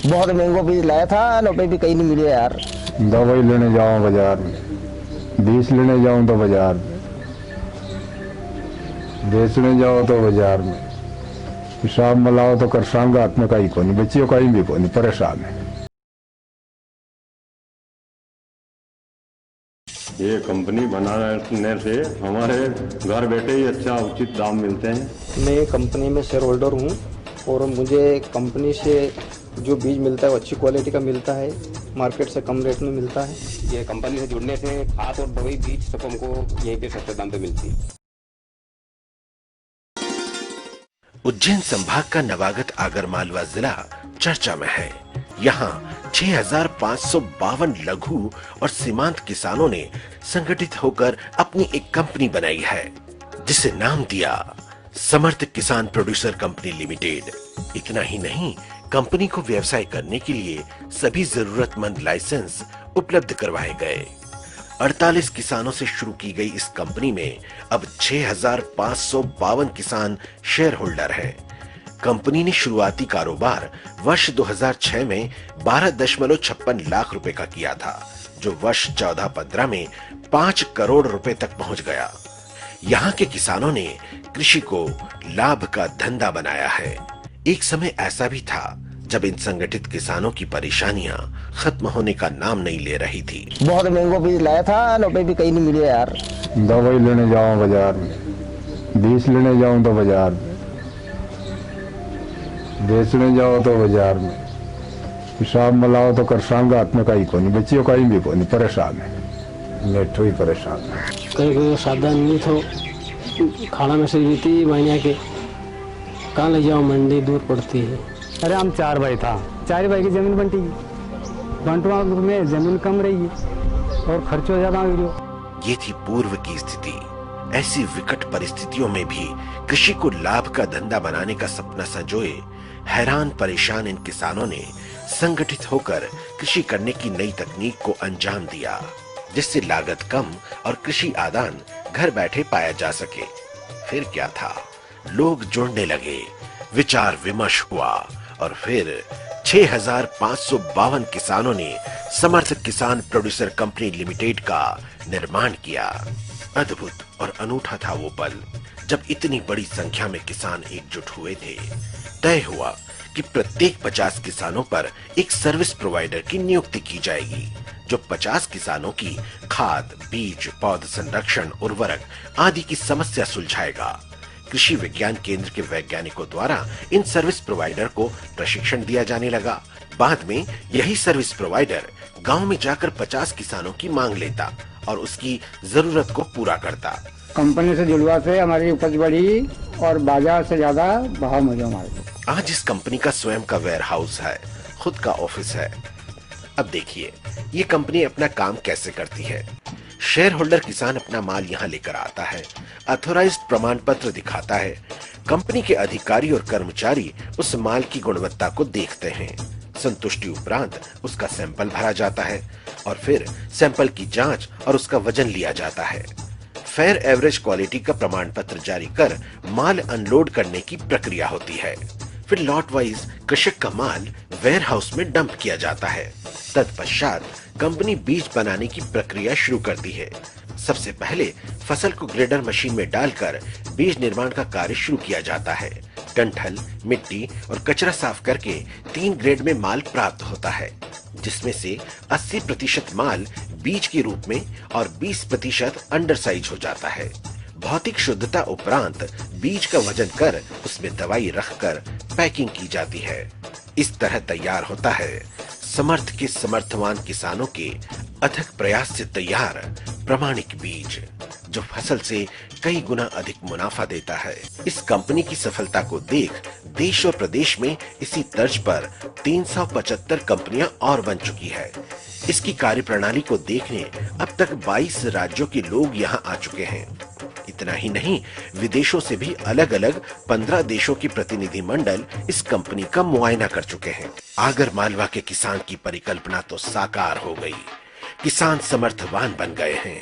बहुत महंगो बीज लाया था, 90 भी कहीं नहीं मिले यार। दवाई लेने जाऊँ बाजार में, बीज लेने जाऊँ तो बाजार में, बेचने जाओ तो बाजार में, हिसाब मिलाओ तो कर सांगा हाथ में कहीं को नहीं, बच्चियों कहीं भी को नहीं, परेशान है। ये कंपनी बनाने से हमारे घर बैठे ही अच्छा उचित दाम मिलते हैं। मैं कंपनी में शेयर होल्डर हूँ और मुझे कंपनी से जो बीज मिलता है वो अच्छी क्वालिटी का मिलता है, मार्केट से कम रेट में मिलता है। ये कंपनी से जुड़ने से खाद और दवाई बीज सब हमको यहीं पे सस्ते दाम पे मिलती है। उज्जैन संभाग का नवागत आगरमालवा जिला चर्चा में है। यहाँ 6,552 लघु और सीमांत किसानों ने संगठित होकर अपनी एक कंपनी बनाई है, जिसे नाम दिया समर्थ किसान प्रोड्यूसर कंपनी लिमिटेड। इतना ही नहीं, कंपनी को व्यवसाय करने के लिए सभी जरूरतमंद लाइसेंस उपलब्ध करवाए गए। 48 किसानों से शुरू की गई इस कंपनी में अब 6,552 किसान शेयर होल्डर हैं। कंपनी ने शुरुआती कारोबार वर्ष 2006 में 12.56 लाख रुपए का किया था, जो वर्ष 14-15 में 5 करोड़ रुपए तक पहुंच गया। यहाँ के किसानों ने कृषि को लाभ का धंधा बनाया है। एक समय ऐसा भी था जब इन संगठित किसानों की परेशानियां खत्म होने का नाम नहीं ले रही थी। बहुत महंगो बीज लाया था, 90 भी कहीं नहीं मिले यार। दवाई लेने जाऊँ बाजार में, बीज लेने जाऊँ तो बाजार में, बेचने जाओ तो बाजार में, हिसाब मिलाओ तो कर सांगा हाथ में कहीं को नहीं, बच्चियों कहीं भी को नहीं, परेशान है। नेठो ही परेशान है। कहीं कोई साधन नहीं तो खाना में से जीती महीने के कहाँ ले जाओ, मंडी दूर पड़ती है। अरे हम 4 भाई था, 4 भाई की जमीन बंटी, बंटवा में जमीन कम रही और खर्चो ज्यादा हो गया। ये थी पूर्व की स्थिति। ऐसी विकट परिस्थितियों में भी कृषि को लाभ का धंधा बनाने का सपना संजोए हैरान परेशान इन किसानों ने संगठित होकर कृषि करने की नई तकनीक को अंजाम दिया, जिससे लागत कम और कृषि आदान घर बैठे पाया जा सके। फिर क्या था, लोग जुड़ने लगे, विचार विमर्श हुआ और फिर 6,552 किसानों ने समर्थ किसान प्रोड्यूसर कंपनी लिमिटेड का निर्माण किया। अद्भुत और अनूठा था वो पल जब इतनी बड़ी संख्या में किसान एकजुट हुए थे। तय हुआ कि प्रत्येक 50 किसानों पर एक सर्विस प्रोवाइडर की नियुक्ति की जाएगी, जो 50 किसानों की खाद, बीज, पौध संरक्षण, उर्वरक आदि की समस्या सुलझाएगा। कृषि विज्ञान केंद्र के वैज्ञानिकों द्वारा इन सर्विस प्रोवाइडर को प्रशिक्षण दिया जाने लगा। बाद में यही सर्विस प्रोवाइडर गांव में जाकर 50 किसानों की मांग लेता और उसकी जरूरत को पूरा करता। कंपनी से जुड़वा से हमारी उपज बढ़ी और बाजार से ज्यादा भाव मिले हमारे। आज इस कंपनी का स्वयं का वेयर हाउस है, खुद का ऑफिस है। अब देखिए ये कंपनी अपना काम कैसे करती है। शेयर होल्डर किसान अपना माल यहाँ लेकर आता है, अथोराइज्ड प्रमाण पत्र दिखाता है। कंपनी के अधिकारी और कर्मचारी उस माल की गुणवत्ता को देखते हैं। संतुष्टि उपरांत उसका सैंपल भरा जाता है और फिर सैंपल की जांच और उसका वजन लिया जाता है। फेयर एवरेज क्वालिटी का प्रमाण पत्र जारी कर माल अनलोड करने की प्रक्रिया होती है। फिर लॉट वाइज कृषक का माल वेयर हाउस में डंप किया जाता है। तत्पश्चात कंपनी बीज बनाने की प्रक्रिया शुरू करती है। सबसे पहले फसल को ग्रेडर मशीन में डालकर बीज निर्माण का कार्य शुरू किया जाता है। डंठल, मिट्टी और कचरा साफ करके 3 ग्रेड में माल प्राप्त होता है, जिसमें से 80% माल बीज के रूप में और 20% अंडर साइज हो जाता है। भौतिक शुद्धता उपरांत बीज का वजन कर उसमें दवाई रखकर पैकिंग की जाती है। इस तरह तैयार होता है समर्थ के समर्थवान किसानों के अथक प्रयास से तैयार प्रमाणिक बीज, जो फसल से कई गुना अधिक मुनाफा देता है। इस कंपनी की सफलता को देख देश और प्रदेश में इसी तर्ज पर 375 कंपनियां और बन चुकी है। इसकी कार्यप्रणाली को देखने अब तक 22 राज्यों के लोग यहां आ चुके हैं। इतना ही नहीं, विदेशों से भी अलग अलग 15 देशों के प्रतिनिधि मंडल इस कंपनी का मुआयना कर चुके हैं। आगर मालवा के किसान की परिकल्पना तो साकार हो गई। किसान समर्थवान बन गए हैं।